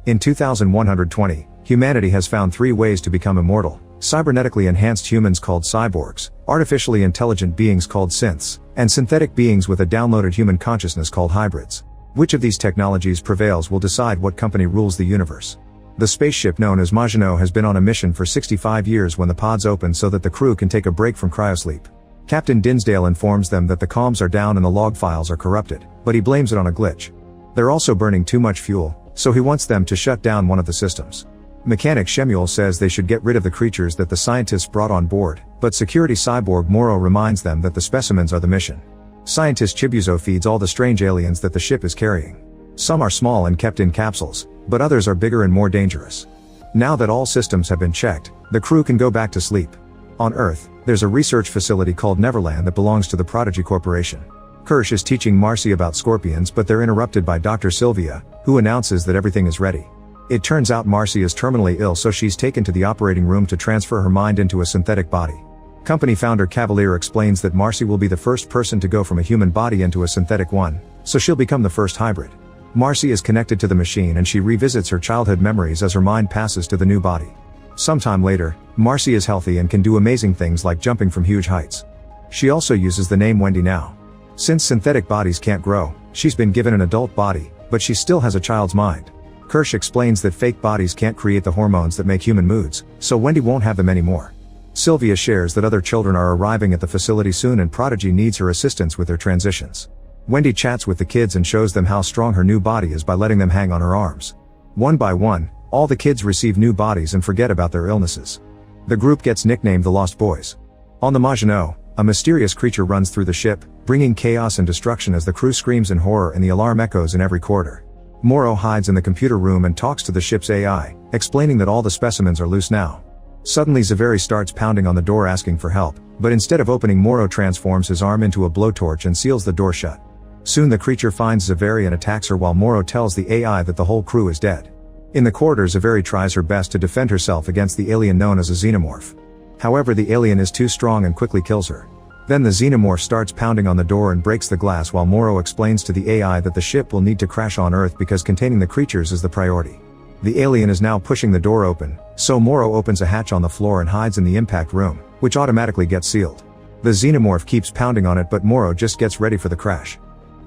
In 2120, humanity has found 3 ways to become immortal: cybernetically enhanced humans called cyborgs, artificially intelligent beings called synths, and synthetic beings with a downloaded human consciousness called hybrids. Which of these technologies prevails will decide what company rules the universe. The spaceship known as Maginot has been on a mission for 65 years when the pods open so that the crew can take a break from cryosleep. Captain Dinsdale informs them that the comms are down and the log files are corrupted, but he blames it on a glitch. They're also burning too much fuel, so he wants them to shut down one of the systems. Mechanic Shemuel says they should get rid of the creatures that the scientists brought on board, but security cyborg Morrow reminds them that the specimens are the mission. Scientist Chibuzo feeds all the strange aliens that the ship is carrying. Some are small and kept in capsules, but others are bigger and more dangerous. Now that all systems have been checked, the crew can go back to sleep. On Earth, there's a research facility called Neverland that belongs to the Prodigy Corporation. Kirsch is teaching Marcy about scorpions, but they're interrupted by Dr. Sylvia, who announces that everything is ready. It turns out Marcy is terminally ill, so she's taken to the operating room to transfer her mind into a synthetic body. Company founder Cavalier explains that Marcy will be the first person to go from a human body into a synthetic one, so she'll become the first hybrid. Marcy is connected to the machine and she revisits her childhood memories as her mind passes to the new body. Sometime later, Marcy is healthy and can do amazing things like jumping from huge heights. She also uses the name Wendy now. Since synthetic bodies can't grow, she's been given an adult body, but she still has a child's mind. Kirsch explains that fake bodies can't create the hormones that make human moods, so Wendy won't have them anymore. Sylvia shares that other children are arriving at the facility soon and Prodigy needs her assistance with their transitions. Wendy chats with the kids and shows them how strong her new body is by letting them hang on her arms. One by one, all the kids receive new bodies and forget about their illnesses. The group gets nicknamed the Lost Boys. On the Maginot, a mysterious creature runs through the ship, bringing chaos and destruction as the crew screams in horror and the alarm echoes in every corridor. Morrow hides in the computer room and talks to the ship's AI, explaining that all the specimens are loose now. Suddenly Zaveri starts pounding on the door asking for help, but instead of opening, Morrow transforms his arm into a blowtorch and seals the door shut. Soon the creature finds Zaveri and attacks her while Morrow tells the AI that the whole crew is dead. In the corridor, Zaveri tries her best to defend herself against the alien known as a xenomorph. However, the alien is too strong and quickly kills her. Then the xenomorph starts pounding on the door and breaks the glass while Morrow explains to the AI that the ship will need to crash on Earth because containing the creatures is the priority. The alien is now pushing the door open, so Morrow opens a hatch on the floor and hides in the impact room, which automatically gets sealed. The xenomorph keeps pounding on it, but Morrow just gets ready for the crash.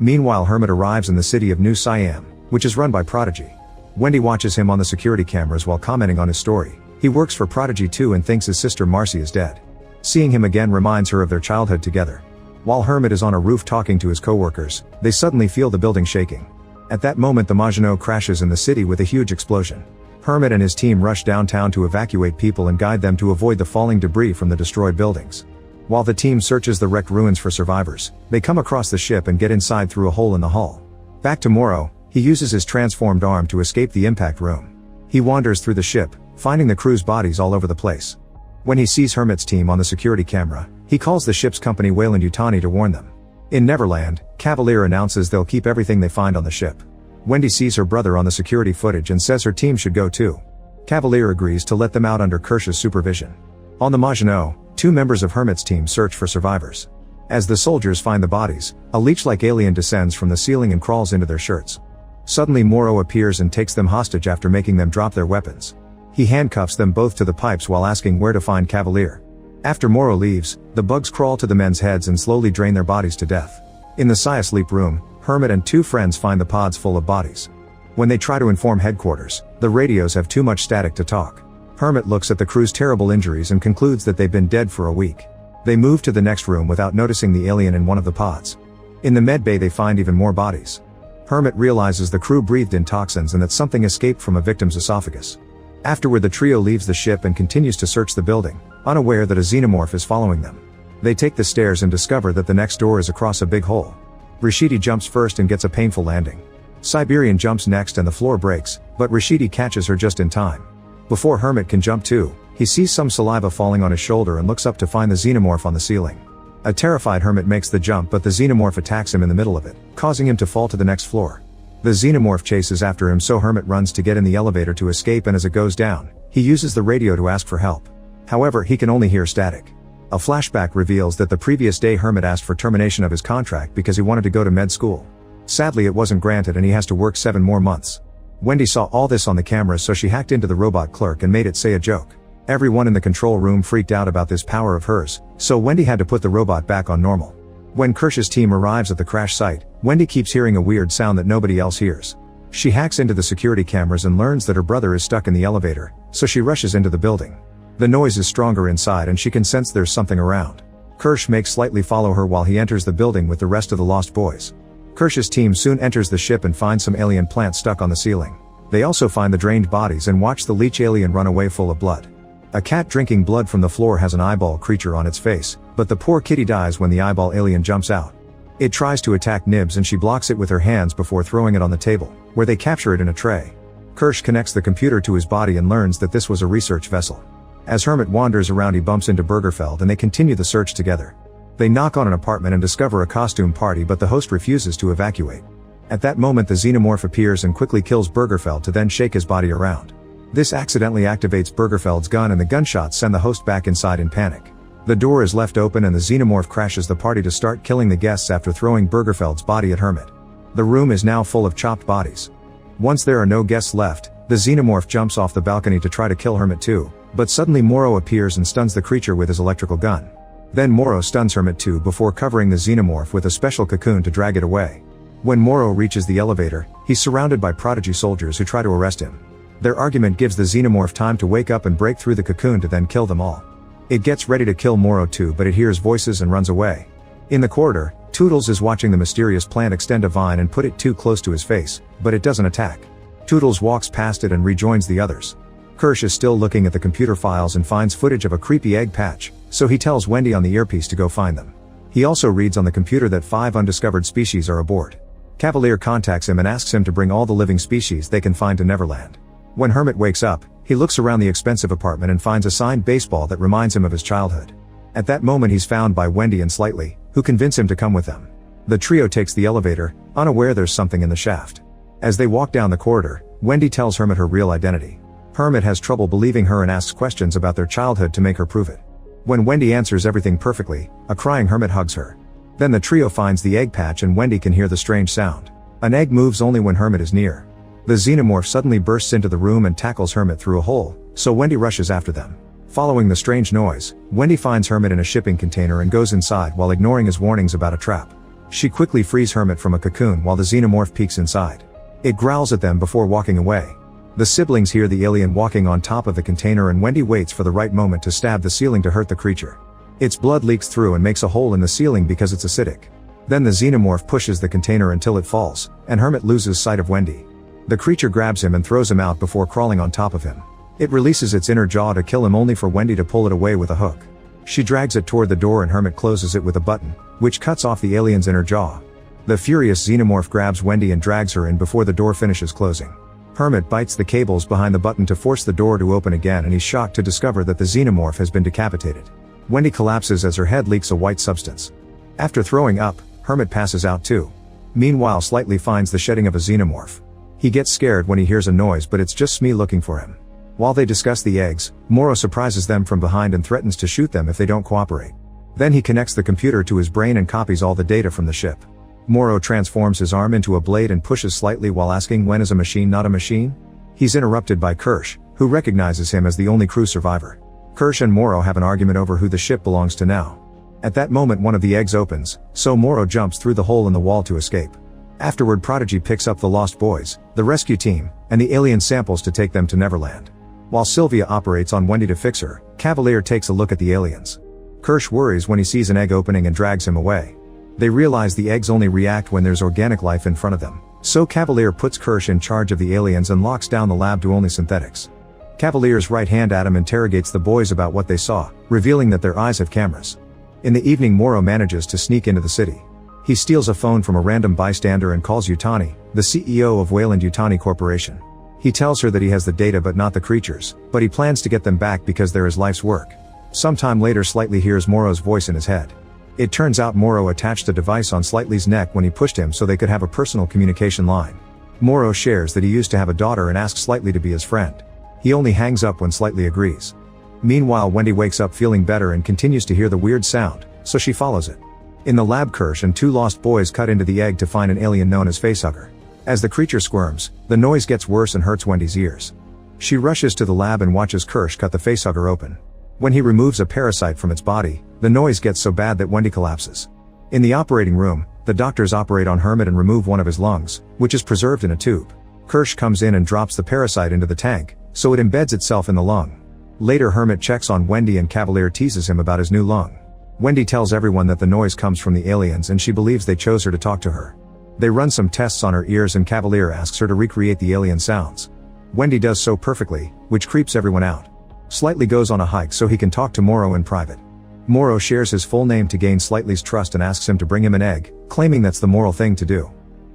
Meanwhile, Hermit arrives in the city of New Siam, which is run by Prodigy. Wendy watches him on the security cameras while commenting on his story. He works for Prodigy too and thinks his sister Marcy is dead. Seeing him again reminds her of their childhood together. While Hermit is on a roof talking to his co-workers, they suddenly feel the building shaking. At that moment, the Maginot crashes in the city with a huge explosion. Hermit and his team rush downtown to evacuate people and guide them to avoid the falling debris from the destroyed buildings. While the team searches the wrecked ruins for survivors, they come across the ship and get inside through a hole in the hull. Back to Morrow, he uses his transformed arm to escape the impact room. He wanders through the ship, finding the crew's bodies all over the place. When he sees Hermit's team on the security camera, he calls the ship's company Wayland Yutani to warn them. In Neverland, Cavalier announces they'll keep everything they find on the ship. Wendy sees her brother on the security footage and says her team should go too. Cavalier agrees to let them out under Kirsch's supervision. On the Maginot, 2 members of Hermit's team search for survivors. As the soldiers find the bodies, a leech-like alien descends from the ceiling and crawls into their shirts. Suddenly Morrow appears and takes them hostage after making them drop their weapons. He handcuffs them both to the pipes while asking where to find Cavalier. After Morrow leaves, the bugs crawl to the men's heads and slowly drain their bodies to death. In the Sci-Sleep room, Hermit and 2 friends find the pods full of bodies. When they try to inform headquarters, the radios have too much static to talk. Hermit looks at the crew's terrible injuries and concludes that they've been dead for a week. They move to the next room without noticing the alien in one of the pods. In the med bay they find even more bodies. Hermit realizes the crew breathed in toxins and that something escaped from a victim's esophagus. Afterward, the trio leaves the ship and continues to search the building, unaware that a xenomorph is following them. They take the stairs and discover that the next door is across a big hole. Rashidi jumps first and gets a painful landing. Siberian jumps next and the floor breaks, but Rashidi catches her just in time. Before Hermit can jump too, he sees some saliva falling on his shoulder and looks up to find the xenomorph on the ceiling. A terrified Hermit makes the jump, but the xenomorph attacks him in the middle of it, causing him to fall to the next floor. The xenomorph chases after him, so Hermit runs to get in the elevator to escape, and as it goes down, he uses the radio to ask for help. However, he can only hear static. A flashback reveals that the previous day Hermit asked for termination of his contract because he wanted to go to med school. Sadly, it wasn't granted and he has to work 7 more months. Wendy saw all this on the cameras, so she hacked into the robot clerk and made it say a joke. Everyone in the control room freaked out about this power of hers, so Wendy had to put the robot back on normal. When Kirsch's team arrives at the crash site, Wendy keeps hearing a weird sound that nobody else hears. She hacks into the security cameras and learns that her brother is stuck in the elevator, so she rushes into the building. The noise is stronger inside and she can sense there's something around. Kirsch makes Slightly follow her while he enters the building with the rest of the lost boys. Kirsch's team soon enters the ship and finds some alien plant stuck on the ceiling. They also find the drained bodies and watch the leech alien run away full of blood. A cat drinking blood from the floor has an eyeball creature on its face, but the poor kitty dies when the eyeball alien jumps out. It tries to attack Nibs and she blocks it with her hands before throwing it on the table, where they capture it in a tray. Kirsch connects the computer to his body and learns that this was a research vessel. As Hermit wanders around, he bumps into Bergerfeld and they continue the search together. They knock on an apartment and discover a costume party, but the host refuses to evacuate. At that moment the xenomorph appears and quickly kills Bergerfeld to then shake his body around. This accidentally activates Bergerfeld's gun and the gunshots send the host back inside in panic. The door is left open and the xenomorph crashes the party to start killing the guests after throwing Bergerfeld's body at Hermit. The room is now full of chopped bodies. Once there are no guests left, the xenomorph jumps off the balcony to try to kill Hermit too, but suddenly Morrow appears and stuns the creature with his electrical gun. Then Morrow stuns Hermit too before covering the xenomorph with a special cocoon to drag it away. When Morrow reaches the elevator, he's surrounded by Prodigy soldiers who try to arrest him. Their argument gives the xenomorph time to wake up and break through the cocoon to then kill them all. It gets ready to kill Morrow too, but it hears voices and runs away. In the corridor, Toodles is watching the mysterious plant extend a vine and put it too close to his face, but it doesn't attack. Toodles walks past it and rejoins the others. Kirsch is still looking at the computer files and finds footage of a creepy egg patch, so he tells Wendy on the earpiece to go find them. He also reads on the computer that 5 undiscovered species are aboard. Cavalier contacts him and asks him to bring all the living species they can find to Neverland. When Hermit wakes up, he looks around the expensive apartment and finds a signed baseball that reminds him of his childhood. At that moment he's found by Wendy and Slightly, who convince him to come with them. The trio takes the elevator, unaware there's something in the shaft. As they walk down the corridor, Wendy tells Hermit her real identity. Hermit has trouble believing her and asks questions about their childhood to make her prove it. When Wendy answers everything perfectly, a crying Hermit hugs her. Then the trio finds the egg patch and Wendy can hear the strange sound. An egg moves only when Hermit is near. The xenomorph suddenly bursts into the room and tackles Hermit through a hole, so Wendy rushes after them. Following the strange noise, Wendy finds Hermit in a shipping container and goes inside while ignoring his warnings about a trap. She quickly frees Hermit from a cocoon while the xenomorph peeks inside. It growls at them before walking away. The siblings hear the alien walking on top of the container and Wendy waits for the right moment to stab the ceiling to hurt the creature. Its blood leaks through and makes a hole in the ceiling because it's acidic. Then the xenomorph pushes the container until it falls, and Hermit loses sight of Wendy. The creature grabs him and throws him out before crawling on top of him. It releases its inner jaw to kill him, only for Wendy to pull it away with a hook. She drags it toward the door and Hermit closes it with a button, which cuts off the alien's inner jaw. The furious xenomorph grabs Wendy and drags her in before the door finishes closing. Hermit bites the cables behind the button to force the door to open again, and he's shocked to discover that the xenomorph has been decapitated. Wendy collapses as her head leaks a white substance. After throwing up, Hermit passes out too. Meanwhile, Slightly finds the shedding of a xenomorph. He gets scared when he hears a noise, but it's just Smee looking for him. While they discuss the eggs, Morrow surprises them from behind and threatens to shoot them if they don't cooperate. Then he connects the computer to his brain and copies all the data from the ship. Morrow transforms his arm into a blade and pushes Slightly while asking when is a machine not a machine? He's interrupted by Kirsch, who recognizes him as the only crew survivor. Kirsch and Morrow have an argument over who the ship belongs to now. At that moment one of the eggs opens, so Morrow jumps through the hole in the wall to escape. Afterward, Prodigy picks up the lost boys, the rescue team, and the alien samples to take them to Neverland. While Sylvia operates on Wendy to fix her, Cavalier takes a look at the aliens. Kirsch worries when he sees an egg opening and drags him away. They realize the eggs only react when there's organic life in front of them, so Cavalier puts Kirsch in charge of the aliens and locks down the lab to only synthetics. Cavalier's right hand Adam interrogates the boys about what they saw, revealing that their eyes have cameras. In the evening, Morrow manages to sneak into the city. He steals a phone from a random bystander and calls Yutani, the CEO of Wayland Yutani Corporation. He tells her that he has the data but not the creatures, but he plans to get them back because they're his life's work. Sometime later, Slightly hears Morrow's voice in his head. It turns out Morrow attached a device on Slightly's neck when he pushed him so they could have a personal communication line. Morrow shares that he used to have a daughter and asks Slightly to be his friend. He only hangs up when Slightly agrees. Meanwhile, Wendy wakes up feeling better and continues to hear the weird sound, so she follows it. In the lab, Kirsch and 2 lost boys cut into the egg to find an alien known as Facehugger. As the creature squirms, the noise gets worse and hurts Wendy's ears. She rushes to the lab and watches Kirsch cut the facehugger open. When he removes a parasite from its body, the noise gets so bad that Wendy collapses. In the operating room, the doctors operate on Hermit and remove one of his lungs, which is preserved in a tube. Kirsch comes in and drops the parasite into the tank, so it embeds itself in the lung. Later Hermit checks on Wendy and Cavalier teases him about his new lung. Wendy tells everyone that the noise comes from the aliens and she believes they chose her to talk to her. They run some tests on her ears and Cavalier asks her to recreate the alien sounds. Wendy does so perfectly, which creeps everyone out. Slightly goes on a hike so he can talk to Morrow in private. Morrow shares his full name to gain Slightly's trust and asks him to bring him an egg, claiming that's the moral thing to do.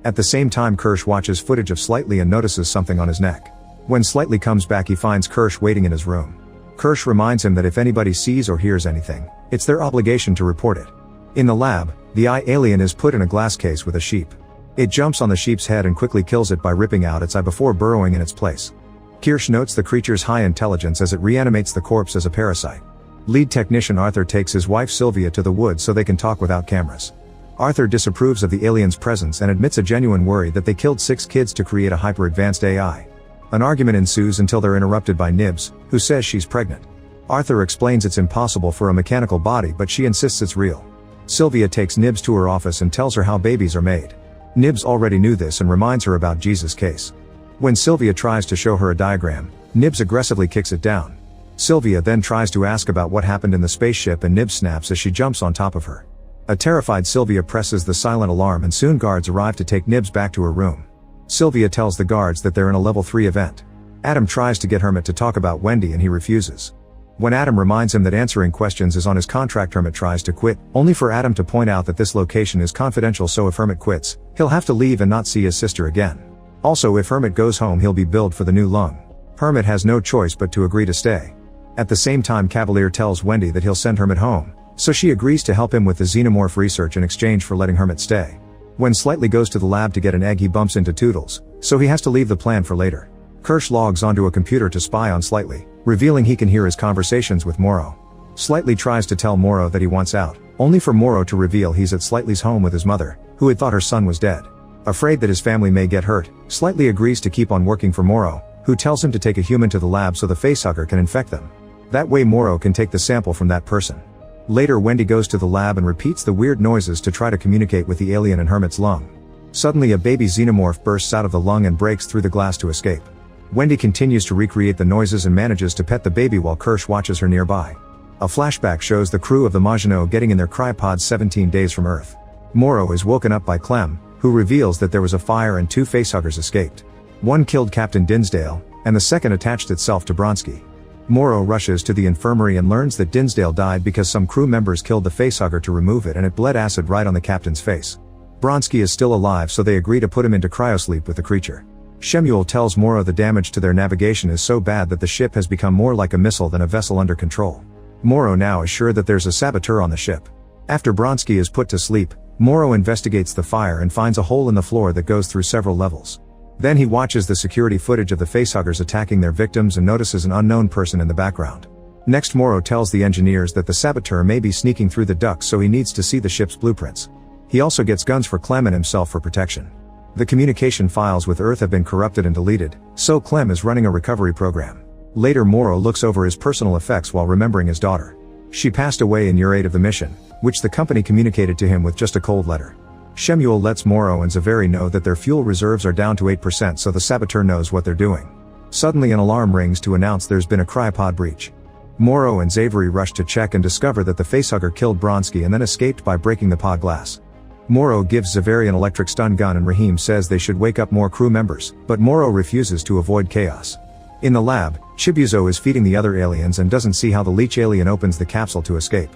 At the same time Kirsch watches footage of Slightly and notices something on his neck. When Slightly comes back he finds Kirsch waiting in his room. Kirsch reminds him that if anybody sees or hears anything, it's their obligation to report it. In the lab, the eye alien is put in a glass case with a sheep. It jumps on the sheep's head and quickly kills it by ripping out its eye before burrowing in its place. Kirsch notes the creature's high intelligence as it reanimates the corpse as a parasite. Lead technician Arthur takes his wife Sylvia to the woods so they can talk without cameras. Arthur disapproves of the alien's presence and admits a genuine worry that they killed 6 kids to create a hyper-advanced AI. An argument ensues until they're interrupted by Nibs, who says she's pregnant. Arthur explains it's impossible for a mechanical body but she insists it's real. Sylvia takes Nibs to her office and tells her how babies are made. Nibs already knew this and reminds her about Jesus' case. When Sylvia tries to show her a diagram, Nibs aggressively kicks it down. Sylvia then tries to ask about what happened in the spaceship and Nibs snaps as she jumps on top of her. A terrified Sylvia presses the silent alarm and soon guards arrive to take Nibs back to her room. Sylvia tells the guards that they're in a level 3 event. Adam tries to get Hermit to talk about Wendy and he refuses. When Adam reminds him that answering questions is on his contract, Hermit tries to quit, only for Adam to point out that this location is confidential, so if Hermit quits, he'll have to leave and not see his sister again. Also, if Hermit goes home he'll be billed for the new lung. Hermit has no choice but to agree to stay. At the same time Cavalier tells Wendy that he'll send Hermit home, so she agrees to help him with the xenomorph research in exchange for letting Hermit stay. When Slightly goes to the lab to get an egg he bumps into Toodles, so he has to leave the plan for later. Kirsch logs onto a computer to spy on Slightly, revealing he can hear his conversations with Morrow. Slightly tries to tell Morrow that he wants out, only for Morrow to reveal he's at Slightly's home with his mother, who had thought her son was dead. Afraid that his family may get hurt, Slightly agrees to keep on working for Morrow, who tells him to take a human to the lab so the facehugger can infect them. That way Morrow can take the sample from that person. Later Wendy goes to the lab and repeats the weird noises to try to communicate with the alien in Hermit's lung. Suddenly a baby xenomorph bursts out of the lung and breaks through the glass to escape. Wendy continues to recreate the noises and manages to pet the baby while Kirsch watches her nearby. A flashback shows the crew of the Maginot getting in their cryopods 17 days from Earth. Morrow is woken up by Clem, who reveals that there was a fire and 2 facehuggers escaped. One killed Captain Dinsdale, and the second attached itself to Bronsky. Morrow rushes to the infirmary and learns that Dinsdale died because some crew members killed the facehugger to remove it and it bled acid right on the captain's face. Bronsky is still alive, so they agree to put him into cryosleep with the creature. Shemuel tells Morrow the damage to their navigation is so bad that the ship has become more like a missile than a vessel under control. Morrow now is sure that there's a saboteur on the ship. After Bronsky is put to sleep, Morrow investigates the fire and finds a hole in the floor that goes through several levels. Then he watches the security footage of the facehuggers attacking their victims and notices an unknown person in the background. Next Morrow tells the engineers that the saboteur may be sneaking through the ducts, so he needs to see the ship's blueprints. He also gets guns for Clem and himself for protection. The communication files with Earth have been corrupted and deleted, so Clem is running a recovery program. Later Morrow looks over his personal effects while remembering his daughter. She passed away in year 8 of the mission, which the company communicated to him with just a cold letter. Shemuel lets Morrow and Zaveri know that their fuel reserves are down to 8%, so the saboteur knows what they're doing. Suddenly an alarm rings to announce there's been a cryopod breach. Morrow and Zaveri rush to check and discover that the facehugger killed Bronsky and then escaped by breaking the pod glass. Morrow gives Zaveri an electric stun gun and Rahim says they should wake up more crew members, but Morrow refuses to avoid chaos. In the lab, Chibuzo is feeding the other aliens and doesn't see how the leech alien opens the capsule to escape.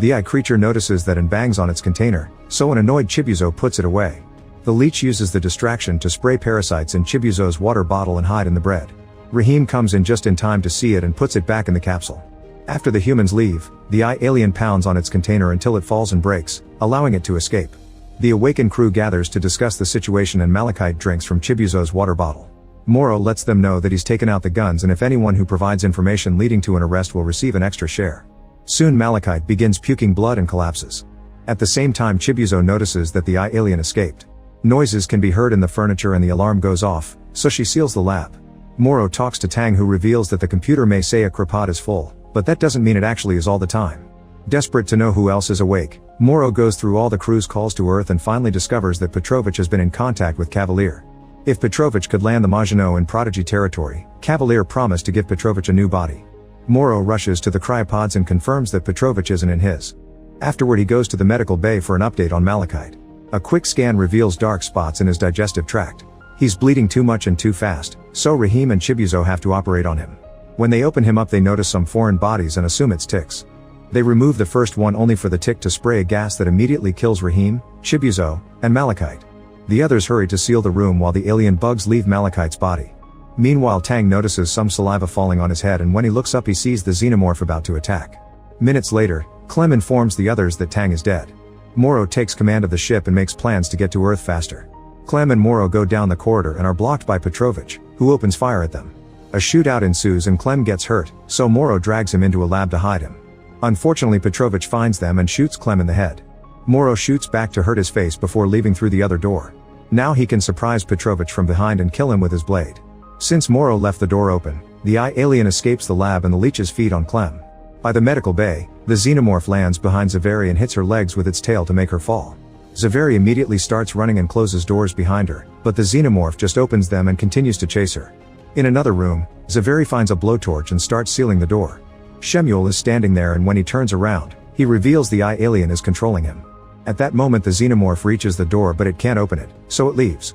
The eye creature notices that and bangs on its container, so an annoyed Chibuzo puts it away. The leech uses the distraction to spray parasites in Chibuzo's water bottle and hide in the bread. Rahim comes in just in time to see it and puts it back in the capsule. After the humans leave, the eye alien pounds on its container until it falls and breaks, allowing it to escape. The awakened crew gathers to discuss the situation and Malachite drinks from Chibuzo's water bottle. Morrow lets them know that he's taken out the guns and if anyone who provides information leading to an arrest will receive an extra share. Soon Malachite begins puking blood and collapses. At the same time Chibuzo notices that the eye alien escaped. Noises can be heard in the furniture and the alarm goes off, so she seals the lab. Morrow talks to Tang, who reveals that the computer may say a crepod is full, but that doesn't mean it actually is all the time. Desperate to know who else is awake, Morrow goes through all the crew's calls to Earth and finally discovers that Petrovich has been in contact with Cavalier. If Petrovich could land the Maginot in Prodigy territory, Cavalier promised to give Petrovich a new body. Morrow rushes to the cryopods and confirms that Petrovich isn't in his. Afterward he goes to the medical bay for an update on Malachite. A quick scan reveals dark spots in his digestive tract. He's bleeding too much and too fast, so Rahim and Chibuzo have to operate on him. When they open him up they notice some foreign bodies and assume it's ticks. They remove the first one only for the tick to spray a gas that immediately kills Rahim, Chibuzo, and Malachite. The others hurry to seal the room while the alien bugs leave Malachite's body. Meanwhile Tang notices some saliva falling on his head, and when he looks up he sees the xenomorph about to attack. Minutes later, Clem informs the others that Tang is dead. Morrow takes command of the ship and makes plans to get to Earth faster. Clem and Morrow go down the corridor and are blocked by Petrovich, who opens fire at them. A shootout ensues and Clem gets hurt, so Morrow drags him into a lab to hide him. Unfortunately Petrovich finds them and shoots Clem in the head. Morrow shoots back to hurt his face before leaving through the other door. Now he can surprise Petrovich from behind and kill him with his blade. Since Morrow left the door open, the alien escapes the lab and the leeches feed on Clem. By the medical bay, the xenomorph lands behind Zaveri and hits her legs with its tail to make her fall. Zaveri immediately starts running and closes doors behind her, but the xenomorph just opens them and continues to chase her. In another room, Zaveri finds a blowtorch and starts sealing the door. Shemuel is standing there, and when he turns around, he reveals the alien is controlling him. At that moment the xenomorph reaches the door but it can't open it, so it leaves.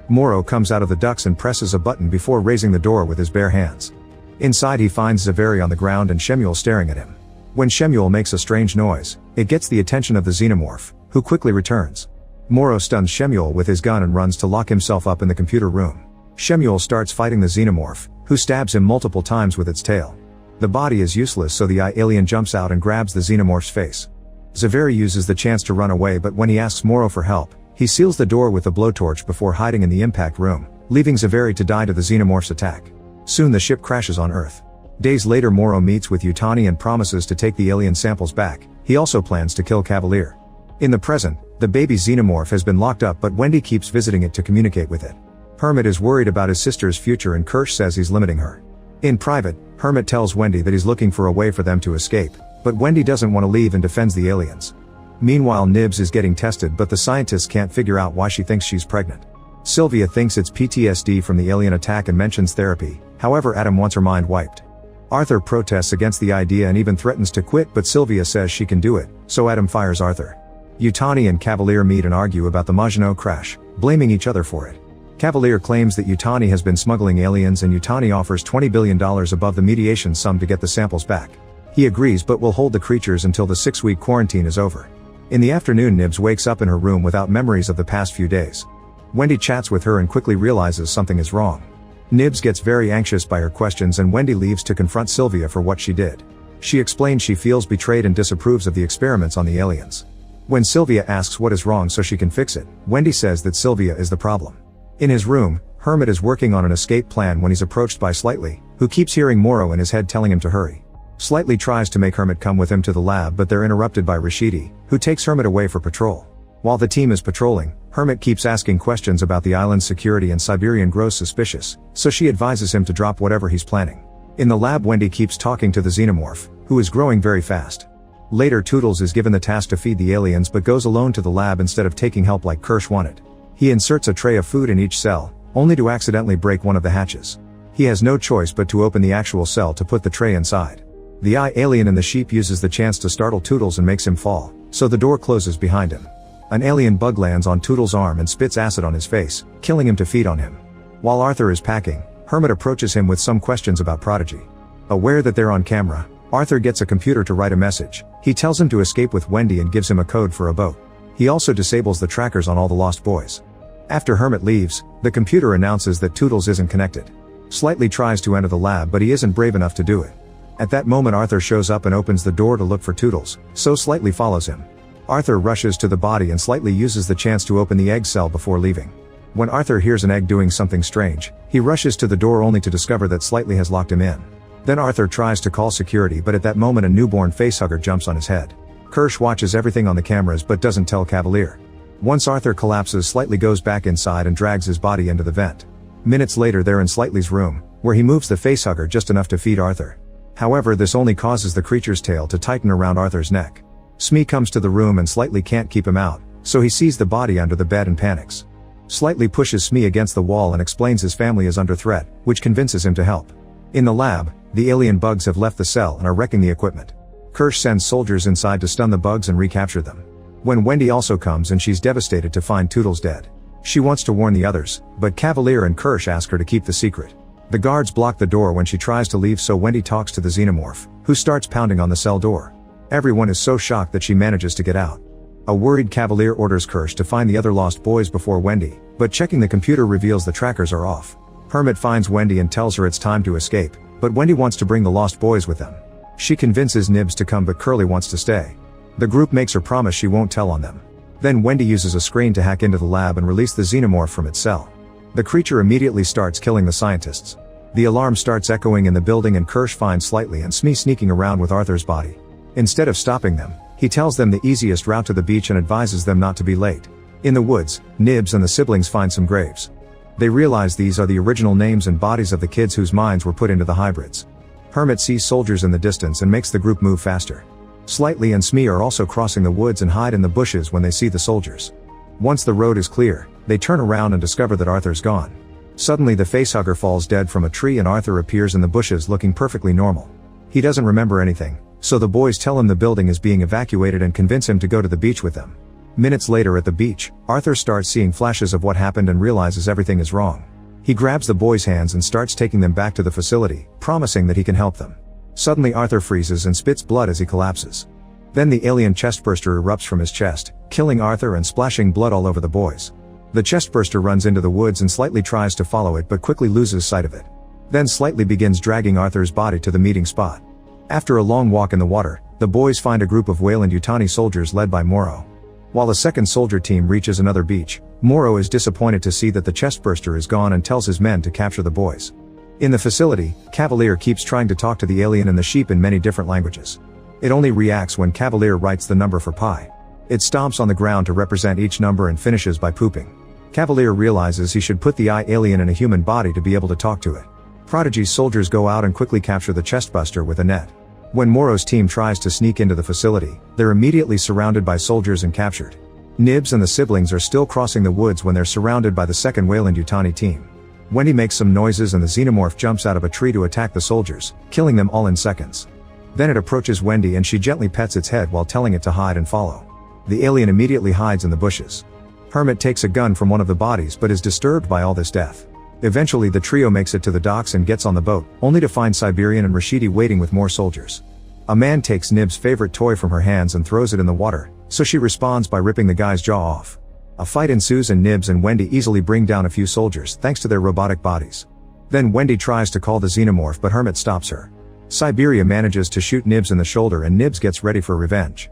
Morrow comes out of the ducts and presses a button before raising the door with his bare hands. Inside he finds Zaveri on the ground and Shemuel staring at him. When Shemuel makes a strange noise, it gets the attention of the xenomorph, who quickly returns. Morrow stuns Shemuel with his gun and runs to lock himself up in the computer room. Shemuel starts fighting the xenomorph, who stabs him multiple times with its tail. The body is useless, so the alien jumps out and grabs the xenomorph's face. Zaveri uses the chance to run away, but when he asks Morrow for help, he seals the door with the blowtorch before hiding in the impact room, leaving Zaveri to die to the xenomorph's attack. Soon the ship crashes on Earth. Days later Morrow meets with Yutani and promises to take the alien samples back. He also plans to kill Cavalier. In the present, the baby xenomorph has been locked up, but Wendy keeps visiting it to communicate with it. Hermit is worried about his sister's future and Kirsch says he's limiting her. In private, Hermit tells Wendy that he's looking for a way for them to escape, but Wendy doesn't want to leave and defends the aliens. Meanwhile Nibs is getting tested, but the scientists can't figure out why she thinks she's pregnant. Sylvia thinks it's PTSD from the alien attack and mentions therapy, however Adam wants her mind wiped. Arthur protests against the idea and even threatens to quit, but Sylvia says she can do it, so Adam fires Arthur. Yutani and Cavalier meet and argue about the Maginot crash, blaming each other for it. Cavalier claims that Yutani has been smuggling aliens and Yutani offers $20 billion above the mediation sum to get the samples back. He agrees but will hold the creatures until the 6-week quarantine is over. In the afternoon Nibs wakes up in her room without memories of the past few days. Wendy chats with her and quickly realizes something is wrong. Nibs gets very anxious by her questions and Wendy leaves to confront Sylvia for what she did. She explains she feels betrayed and disapproves of the experiments on the aliens. When Sylvia asks what is wrong so she can fix it, Wendy says that Sylvia is the problem. In his room, Hermit is working on an escape plan when he's approached by Slightly, who keeps hearing Morrow in his head telling him to hurry. Slightly tries to make Hermit come with him to the lab, but they're interrupted by Rashidi, who takes Hermit away for patrol. While the team is patrolling, Hermit keeps asking questions about the island's security and Siberian grows suspicious, so she advises him to drop whatever he's planning. In the lab Wendy keeps talking to the xenomorph, who is growing very fast. Later Toodles is given the task to feed the aliens but goes alone to the lab instead of taking help like Kirsch wanted. He inserts a tray of food in each cell, only to accidentally break one of the hatches. He has no choice but to open the actual cell to put the tray inside. The alien in the sheep uses the chance to startle Toodles and makes him fall, so the door closes behind him. An alien bug lands on Toodles' arm and spits acid on his face, killing him to feed on him. While Arthur is packing, Hermit approaches him with some questions about Prodigy. Aware that they're on camera, Arthur gets a computer to write a message. He tells him to escape with Wendy and gives him a code for a boat. He also disables the trackers on all the lost boys. After Hermit leaves, the computer announces that Toodles isn't connected. Slightly tries to enter the lab but he isn't brave enough to do it. At that moment Arthur shows up and opens the door to look for Toodles, so Slightly follows him. Arthur rushes to the body and Slightly uses the chance to open the egg cell before leaving. When Arthur hears an egg doing something strange, he rushes to the door only to discover that Slightly has locked him in. Then Arthur tries to call security, but at that moment a newborn facehugger jumps on his head. Kirsch watches everything on the cameras but doesn't tell Cavalier. Once Arthur collapses, Slightly goes back inside and drags his body into the vent. Minutes later they're in Slightly's room, where he moves the facehugger just enough to feed Arthur. However, this only causes the creature's tail to tighten around Arthur's neck. Smee comes to the room and Slightly can't keep him out, so he sees the body under the bed and panics. Slightly pushes Smee against the wall and explains his family is under threat, which convinces him to help. In the lab, the alien bugs have left the cell and are wrecking the equipment. Kirsch sends soldiers inside to stun the bugs and recapture them. When Wendy also comes and she's devastated to find Toodles dead. She wants to warn the others, but Cavalier and Kirsch ask her to keep the secret. The guards block the door when she tries to leave, so Wendy talks to the xenomorph, who starts pounding on the cell door. Everyone is so shocked that she manages to get out. A worried Cavalier orders Kirsch to find the other lost boys before Wendy, but checking the computer reveals the trackers are off. Hermit finds Wendy and tells her it's time to escape, but Wendy wants to bring the lost boys with them. She convinces Nibs to come, but Curly wants to stay. The group makes her promise she won't tell on them. Then Wendy uses a screen to hack into the lab and release the xenomorph from its cell. The creature immediately starts killing the scientists. The alarm starts echoing in the building and Kirsch finds Slightly and Smee sneaking around with Arthur's body. Instead of stopping them, he tells them the easiest route to the beach and advises them not to be late. In the woods, Nibs and the siblings find some graves. They realize these are the original names and bodies of the kids whose minds were put into the hybrids. Hermit sees soldiers in the distance and makes the group move faster. Slightly and Smee are also crossing the woods and hide in the bushes when they see the soldiers. Once the road is clear, they turn around and discover that Arthur's gone. Suddenly the facehugger falls dead from a tree and Arthur appears in the bushes looking perfectly normal. He doesn't remember anything, so the boys tell him the building is being evacuated and convince him to go to the beach with them. Minutes later at the beach, Arthur starts seeing flashes of what happened and realizes everything is wrong. He grabs the boys' hands and starts taking them back to the facility, promising that he can help them. Suddenly Arthur freezes and spits blood as he collapses. Then the alien chestburster erupts from his chest, killing Arthur and splashing blood all over the boys. The chestburster runs into the woods and Slightly tries to follow it but quickly loses sight of it. Then Slightly begins dragging Arthur's body to the meeting spot. After a long walk in the water, the boys find a group of Weyland-Yutani soldiers led by Morrow. While a second soldier team reaches another beach, Morrow is disappointed to see that the chestburster is gone and tells his men to capture the boys. In the facility, Cavalier keeps trying to talk to the alien and the sheep in many different languages. It only reacts when Cavalier writes the number for pi. It stomps on the ground to represent each number and finishes by pooping. Cavalier realizes he should put the alien in a human body to be able to talk to it. Prodigy's soldiers go out and quickly capture the chestbuster with a net. When Morrow's team tries to sneak into the facility, they're immediately surrounded by soldiers and captured. Nibs and the siblings are still crossing the woods when they're surrounded by the second Weyland-Yutani team. Wendy makes some noises and the xenomorph jumps out of a tree to attack the soldiers, killing them all in seconds. Then it approaches Wendy and she gently pets its head while telling it to hide and follow. The alien immediately hides in the bushes. Hermit takes a gun from one of the bodies but is disturbed by all this death. Eventually the trio makes it to the docks and gets on the boat, only to find Siberian and Rashidi waiting with more soldiers. A man takes Nib's favorite toy from her hands and throws it in the water, so she responds by ripping the guy's jaw off. A fight ensues and Nibs and Wendy easily bring down a few soldiers thanks to their robotic bodies. Then Wendy tries to call the xenomorph but Hermit stops her. Siberia manages to shoot Nibs in the shoulder and Nibs gets ready for revenge.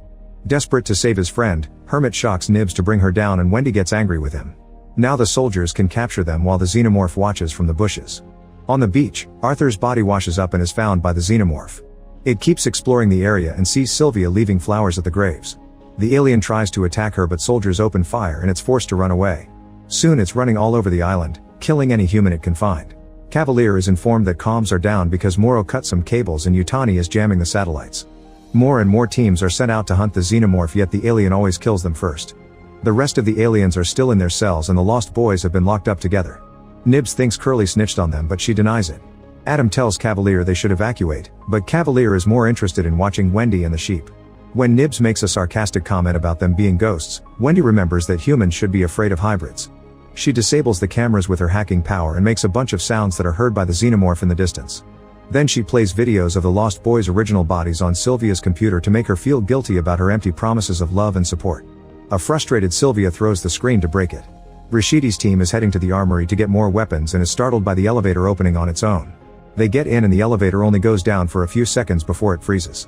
Desperate to save his friend, Hermit shocks Nibs to bring her down and Wendy gets angry with him. Now the soldiers can capture them while the xenomorph watches from the bushes. On the beach, Arthur's body washes up and is found by the xenomorph. It keeps exploring the area and sees Sylvia leaving flowers at the graves. The alien tries to attack her but soldiers open fire and it's forced to run away. Soon it's running all over the island, killing any human it can find. Cavalier is informed that comms are down because Morrow cut some cables and Yutani is jamming the satellites. More and more teams are sent out to hunt the xenomorph, yet the alien always kills them first. The rest of the aliens are still in their cells and the lost boys have been locked up together. Nibs thinks Curly snitched on them but she denies it. Adam tells Cavalier they should evacuate, but Cavalier is more interested in watching Wendy and the sheep. When Nibs makes a sarcastic comment about them being ghosts, Wendy remembers that humans should be afraid of hybrids. She disables the cameras with her hacking power and makes a bunch of sounds that are heard by the xenomorph in the distance. Then she plays videos of the lost boys' original bodies on Sylvia's computer to make her feel guilty about her empty promises of love and support. A frustrated Sylvia throws the screen to break it. Rashidi's team is heading to the armory to get more weapons and is startled by the elevator opening on its own. They get in and the elevator only goes down for a few seconds before it freezes.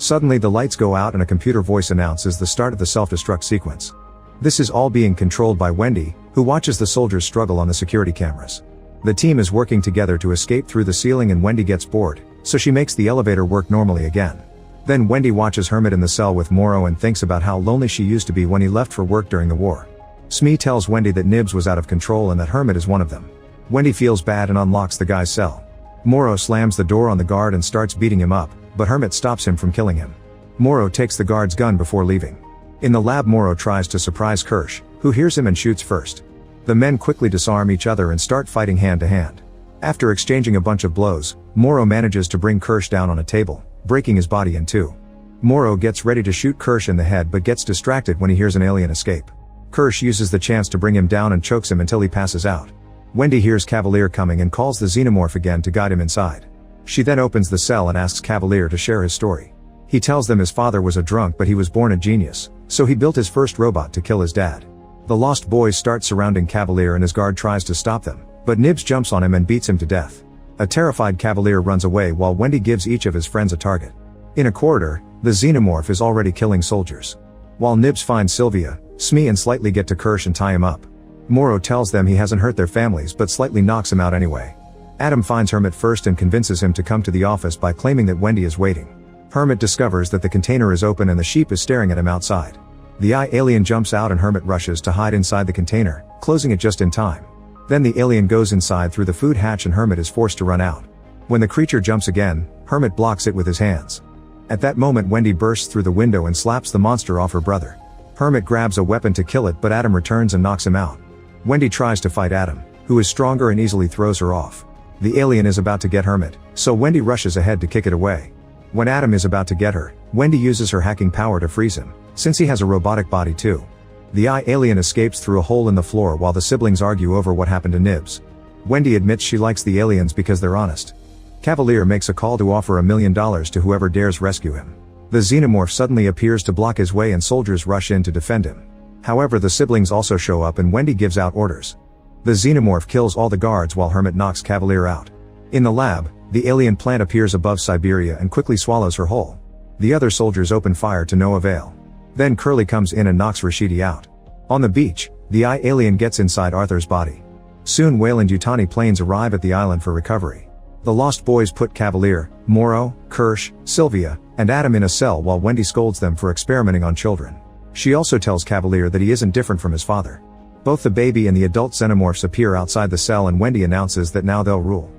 Suddenly the lights go out and a computer voice announces the start of the self-destruct sequence. This is all being controlled by Wendy, who watches the soldiers struggle on the security cameras. The team is working together to escape through the ceiling and Wendy gets bored, so she makes the elevator work normally again. Then Wendy watches Hermit in the cell with Morrow and thinks about how lonely she used to be when he left for work during the war. Smee tells Wendy that Nibs was out of control and that Hermit is one of them. Wendy feels bad and unlocks the guy's cell. Morrow slams the door on the guard and starts beating him up, but Hermit stops him from killing him. Morrow takes the guard's gun before leaving. In the lab, Morrow tries to surprise Kirsch, who hears him and shoots first. The men quickly disarm each other and start fighting hand to hand. After exchanging a bunch of blows, Morrow manages to bring Kirsch down on a table, breaking his body in two. Morrow gets ready to shoot Kirsch in the head but gets distracted when he hears an alien escape. Kirsch uses the chance to bring him down and chokes him until he passes out. Wendy hears Cavalier coming and calls the xenomorph again to guide him inside. She then opens the cell and asks Cavalier to share his story. He tells them his father was a drunk but he was born a genius, so he built his first robot to kill his dad. The Lost Boys start surrounding Cavalier and his guard tries to stop them, but Nibs jumps on him and beats him to death. A terrified Cavalier runs away while Wendy gives each of his friends a target. In a corridor, the xenomorph is already killing soldiers. While Nibs finds Sylvia, Smee and Slightly get to Kirsch and tie him up. Morrow tells them he hasn't hurt their families but Slightly knocks him out anyway. Adam finds Hermit first and convinces him to come to the office by claiming that Wendy is waiting. Hermit discovers that the container is open and the sheep is staring at him outside. The alien jumps out and Hermit rushes to hide inside the container, closing it just in time. Then the alien goes inside through the food hatch and Hermit is forced to run out. When the creature jumps again, Hermit blocks it with his hands. At that moment, Wendy bursts through the window and slaps the monster off her brother. Hermit grabs a weapon to kill it but Adam returns and knocks him out. Wendy tries to fight Adam, who is stronger and easily throws her off. The alien is about to get Hermit, so Wendy rushes ahead to kick it away. When Adam is about to get her, Wendy uses her hacking power to freeze him, since he has a robotic body too. The alien escapes through a hole in the floor while the siblings argue over what happened to Nibs. Wendy admits she likes the aliens because they're honest. Cavalier makes a call to offer $1 million to whoever dares rescue him. The xenomorph suddenly appears to block his way and soldiers rush in to defend him. However, the siblings also show up and Wendy gives out orders. The xenomorph kills all the guards while Hermit knocks Cavalier out. In the lab, the alien plant appears above Siberia and quickly swallows her whole. The other soldiers open fire to no avail. Then Curly comes in and knocks Rashidi out. On the beach, the alien gets inside Arthur's body. Soon Weyland-Yutani planes arrive at the island for recovery. The Lost Boys put Cavalier, Morrow, Kirsch, Sylvia, and Adam in a cell while Wendy scolds them for experimenting on children. She also tells Cavalier that he isn't different from his father. Both the baby and the adult xenomorphs appear outside the cell and Wendy announces that now they'll rule.